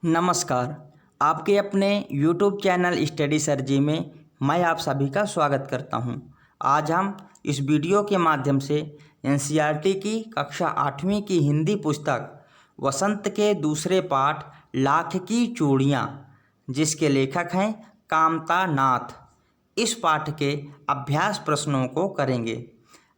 नमस्कार। आपके अपने YouTube चैनल स्टडी सरजी में मैं आप सभी का स्वागत करता हूं। आज हम इस वीडियो के माध्यम से एनसीईआरटी की कक्षा 8वीं की हिंदी पुस्तक वसंत के दूसरे पाठ लाख की चूड़ियाँ, जिसके लेखक हैं कामता नाथ, इस पाठ के अभ्यास प्रश्नों को करेंगे।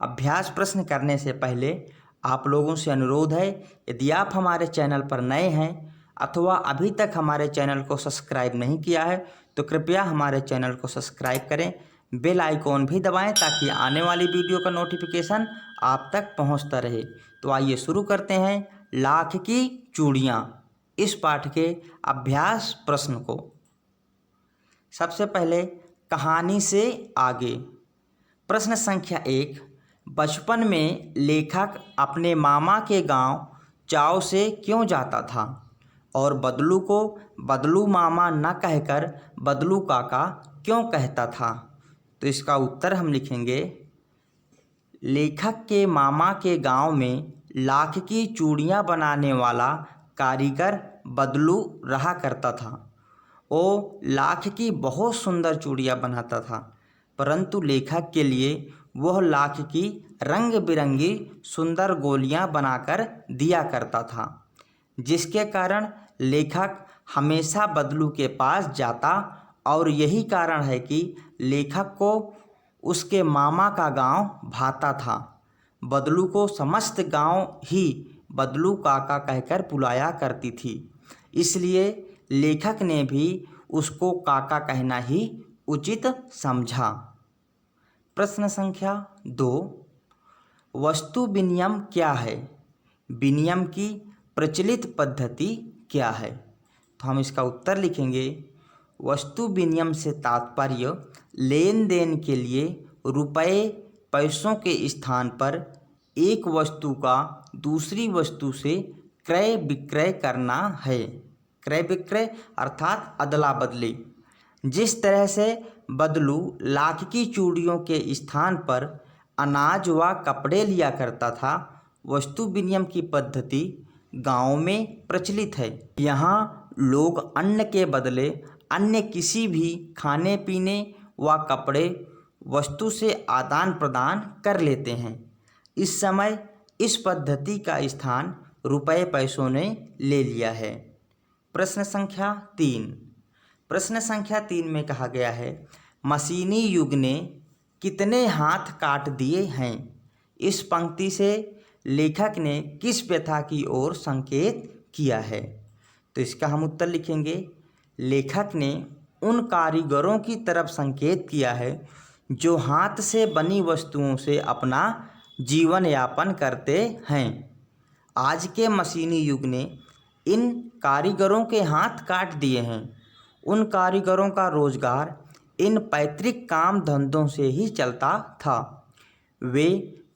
अभ्यास प्रश्न करने से पहले आप लोगों से अनुरोध है, यदि आप हमारे चैनल पर नए हैं अथवा अभी तक हमारे चैनल को सब्सक्राइब नहीं किया है तो कृपया हमारे चैनल को सब्सक्राइब करें, बेल आइकॉन भी दबाएं ताकि आने वाली वीडियो का नोटिफिकेशन आप तक पहुंचता रहे। तो आइए शुरू करते हैं लाख की चूड़ियाँ, इस पाठ के अभ्यास प्रश्न को। सबसे पहले कहानी से आगे। प्रश्न संख्या 1। बचपन में लेखक अपने मामा के गांव चाव से क्यों जाता था और बदलू को बदलू मामा न कहकर बदलू काका क्यों कहता था? तो इसका उत्तर हम लिखेंगे, लेखक के मामा के गांव में लाख की चूड़ियां बनाने वाला कारीगर बदलू रहा करता था। वो लाख की बहुत सुंदर चूड़ियां बनाता था, परंतु लेखक के लिए वह लाख की रंग बिरंगी सुंदर गोलियां बनाकर दिया करता था, जिसके कारण लेखक हमेशा बदलू के पास जाता और यही कारण है कि लेखक को उसके मामा का गांव भाता था। बदलू को समस्त गांव ही बदलू काका कहकर बुलाया करती थी, इसलिए लेखक ने भी उसको काका कहना ही उचित समझा। प्रश्न संख्या 2। वस्तु विनिमय क्या है? विनिमय की प्रचलित पद्धति क्या है? तो हम इसका उत्तर लिखेंगे, वस्तु विनिमय से तात्पर्य लेन देन के लिए रुपए पैसों के स्थान पर एक वस्तु का दूसरी वस्तु से क्रय विक्रय करना है। क्रय विक्रय अर्थात अदला बदली। जिस तरह से बदलू लाख की चूड़ियों के स्थान पर अनाज व कपड़े लिया करता था, वस्तु विनिमय की पद्धति गांव में प्रचलित है। यहाँ लोग अन्न के बदले अन्य किसी भी खाने पीने व कपड़े वस्तु से आदान प्रदान कर लेते हैं। इस समय इस पद्धति का स्थान रुपए पैसों ने ले लिया है। प्रश्न संख्या 3। प्रश्न संख्या 3 में कहा गया है, मशीनी युग ने कितने हाथ काट दिए हैं? इस पंक्ति से लेखक ने किस व्यथा की ओर संकेत किया है? तो इसका हम उत्तर लिखेंगे, लेखक ने उन कारीगरों की तरफ संकेत किया है जो हाथ से बनी वस्तुओं से अपना जीवन यापन करते हैं। आज के मशीनी युग ने इन कारीगरों के हाथ काट दिए हैं। उन कारीगरों का रोजगार इन पैतृक काम धंधों से ही चलता था। वे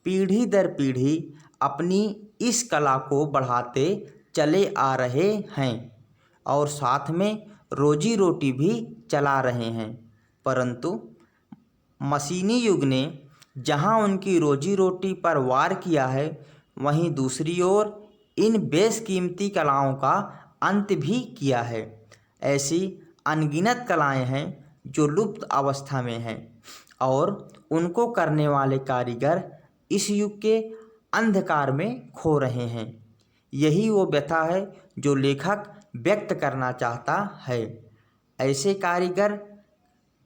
पीढ़ी दर पीढ़ी अपनी इस कला को बढ़ाते चले आ रहे हैं और साथ में रोजी रोटी भी चला रहे हैं, परंतु मशीनी युग ने जहां उनकी रोजी रोटी पर वार किया है, वहीं दूसरी ओर इन बेशकीमती कलाओं का अंत भी किया है। ऐसी अनगिनत कलाएं हैं जो लुप्त अवस्था में हैं और उनको करने वाले कारीगर इस युग के अंधकार में खो रहे हैं। यही वो व्यथा है जो लेखक व्यक्त करना चाहता है। ऐसे कारीगर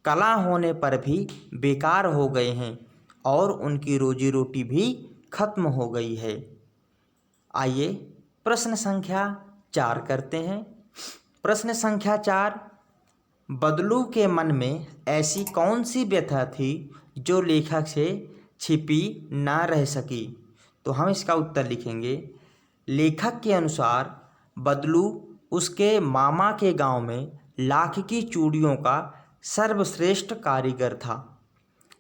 कला होने पर भी बेकार हो गए हैं और उनकी रोजी रोटी भी खत्म हो गई है। आइए प्रश्न संख्या 4 करते हैं। प्रश्न संख्या 4। बदलू के मन में ऐसी कौन सी व्यथा थी जो लेखक से छिपी ना रह सकी? तो हम इसका उत्तर लिखेंगे, लेखक के अनुसार बदलू उसके मामा के गांव में लाख की चूड़ियों का सर्वश्रेष्ठ कारीगर था।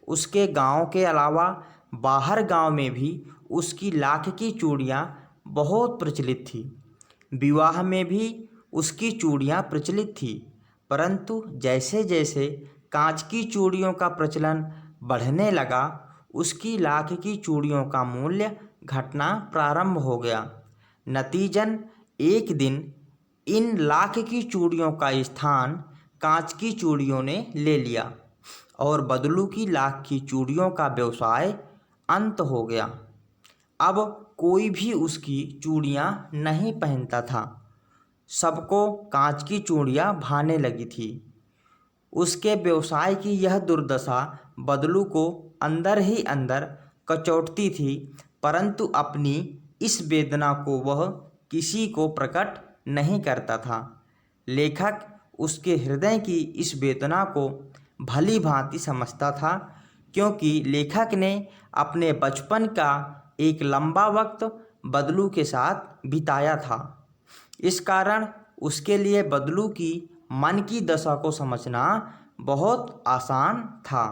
उसके गांव के अलावा बाहर गांव में भी उसकी लाख की चूड़ियां बहुत प्रचलित थी। विवाह में भी उसकी चूड़ियां प्रचलित थी, परंतु जैसे जैसे कांच की चूड़ियों का प्रचलन बढ़ने लगा, उसकी लाख की चूड़ियों का मूल्य घटना प्रारंभ हो गया। नतीजन एक दिन इन लाख की चूड़ियों का स्थान कांच की चूड़ियों ने ले लिया और बदलू की लाख की चूड़ियों का व्यवसाय अंत हो गया। अब कोई भी उसकी चूड़ियाँ नहीं पहनता था। सबको कांच की चूड़ियाँ भाने लगी थी। उसके व्यवसाय की यह दुर्दशा बदलू को अंदर ही अंदर कचोटती थी, परंतु अपनी इस वेदना को वह किसी को प्रकट नहीं करता था। लेखक उसके हृदय की इस वेदना को भली भांति समझता था, क्योंकि लेखक ने अपने बचपन का एक लंबा वक्त बदलू के साथ बिताया था। इस कारण उसके लिए बदलू की मन की दशा को समझना बहुत आसान था।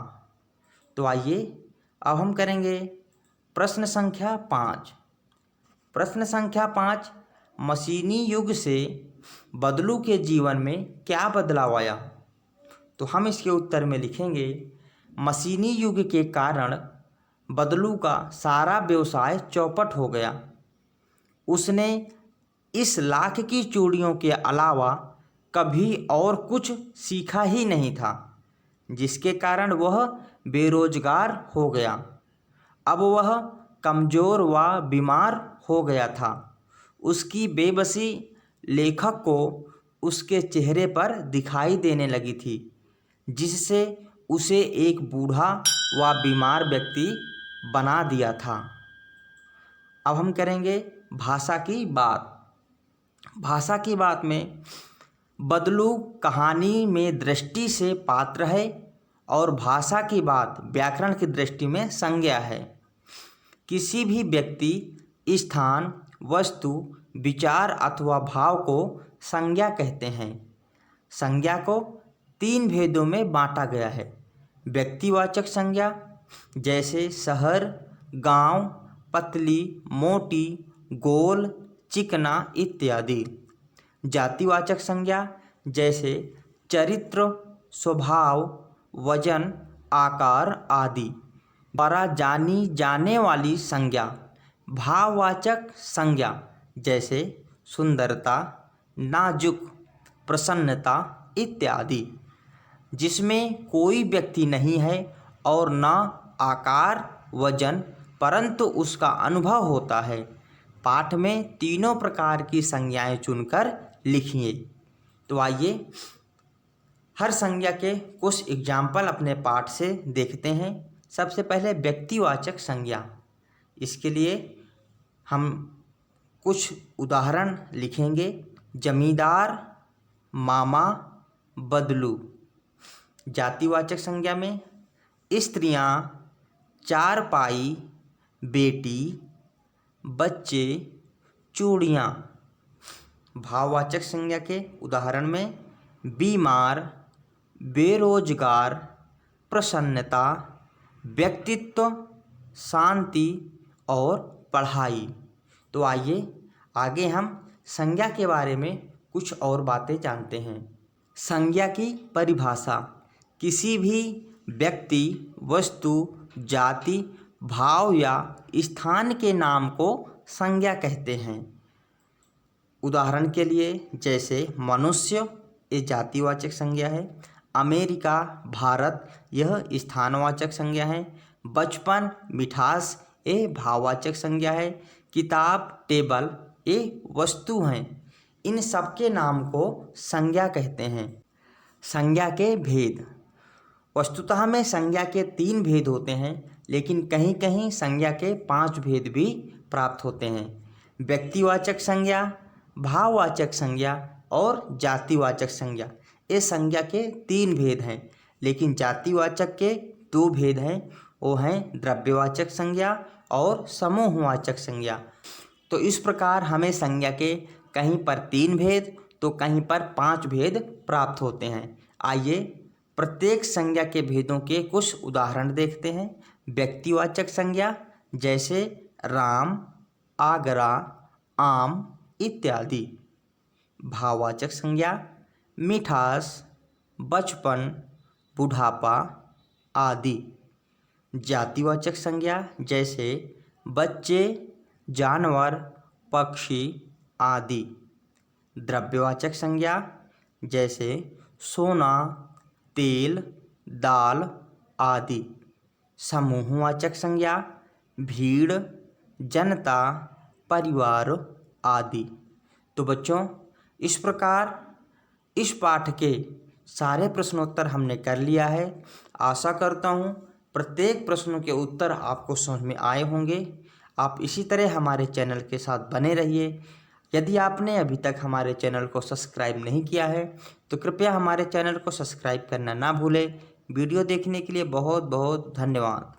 तो आइए अब हम करेंगे प्रश्न संख्या 5। प्रश्न संख्या 5, मशीनी युग से बदलू के जीवन में क्या बदलाव आया? तो हम इसके उत्तर में लिखेंगे, मशीनी युग के कारण बदलू का सारा व्यवसाय चौपट हो गया। उसने इस लाख की चूड़ियों के अलावा कभी और कुछ सीखा ही नहीं था, जिसके कारण वह बेरोजगार हो गया। अब वह कमज़ोर व बीमार हो गया था। उसकी बेबसी लेखक को उसके चेहरे पर दिखाई देने लगी थी, जिससे उसे एक बूढ़ा व बीमार व्यक्ति बना दिया था। अब हम करेंगे भाषा की बात। भाषा की बात में बदलू कहानी में दृष्टि से पात्र है और भाषा की बात व्याकरण की दृष्टि में संज्ञा है। किसी भी व्यक्ति, स्थान, वस्तु, विचार अथवा भाव को संज्ञा कहते हैं। संज्ञा को 3 भेदों में बांटा गया है। व्यक्तिवाचक संज्ञा जैसे शहर, गांव, पतली, मोटी, गोल, चिकना इत्यादि। जातिवाचक संज्ञा जैसे चरित्र, स्वभाव, वजन, आकार आदि। द्वारा जानी जाने वाली संज्ञा भाववाचक संज्ञा जैसे सुंदरता, नाजुक, प्रसन्नता इत्यादि, जिसमें कोई व्यक्ति नहीं है और न आकार, वजन, परंतु उसका अनुभव होता है। पाठ में तीनों प्रकार की संज्ञाएं चुनकर लिखिए। तो आइए हर संज्ञा के कुछ एग्जाम्पल अपने पाठ से देखते हैं। सबसे पहले व्यक्तिवाचक संज्ञा। इसके लिए हम कुछ उदाहरण लिखेंगे। जमींदार, मामा, बदलू। जातिवाचक संज्ञा में स्त्रियां, चारपाई, बेटी, बच्चे, चूड़ियाँ। भाववाचक संज्ञा के उदाहरण में बीमार, बेरोजगार, प्रसन्नता, व्यक्तित्व, शांति और पढ़ाई। तो आइए आगे हम संज्ञा के बारे में कुछ और बातें जानते हैं। संज्ञा की परिभाषा: किसी भी व्यक्ति, वस्तु, जाति, भाव या स्थान के नाम को संज्ञा कहते हैं। उदाहरण के लिए जैसे मनुष्य, ये जातिवाचक संज्ञा है। अमेरिका, भारत, यह स्थानवाचक संज्ञा है। बचपन, मिठास, ये भाववाचक संज्ञा है। किताब, टेबल, ये वस्तु हैं। इन सब के नाम को संज्ञा कहते हैं। संज्ञा के भेद: वस्तुतः में संज्ञा के 3 भेद होते हैं, लेकिन कहीं कहीं संज्ञा के 5 भेद भी प्राप्त होते हैं। व्यक्तिवाचक संज्ञा, भाववाचक संज्ञा और जातिवाचक संज्ञा। ये संज्ञा के 3 भेद हैं, लेकिन जातिवाचक के 2 भेद हैं। वो हैं द्रव्यवाचक संज्ञा और समूहवाचक संज्ञा। तो इस प्रकार हमें संज्ञा के कहीं पर 3 भेद तो कहीं पर 5 भेद प्राप्त होते हैं। आइए प्रत्येक संज्ञा के भेदों के कुछ उदाहरण देखते हैं। व्यक्तिवाचक संज्ञा जैसे राम, आगरा, आम इत्यादि। भाववाचक संज्ञा मिठास, बचपन, बुढ़ापा आदि। जातिवाचक संज्ञा जैसे बच्चे, जानवर, पक्षी आदि। द्रव्यवाचक संज्ञा जैसे सोना, तेल, दाल आदि। समूहवाचक संज्ञा भीड़, जनता, परिवार आदि। तो बच्चों, इस प्रकार इस पाठ के सारे प्रश्नोत्तर हमने कर लिया है। आशा करता हूँ प्रत्येक प्रश्नों के उत्तर आपको समझ में आए होंगे। आप इसी तरह हमारे चैनल के साथ बने रहिए। यदि आपने अभी तक हमारे चैनल को सब्सक्राइब नहीं किया है तो कृपया हमारे चैनल को सब्सक्राइब करना ना भूलें। वीडियो देखने के लिए बहुत बहुत धन्यवाद।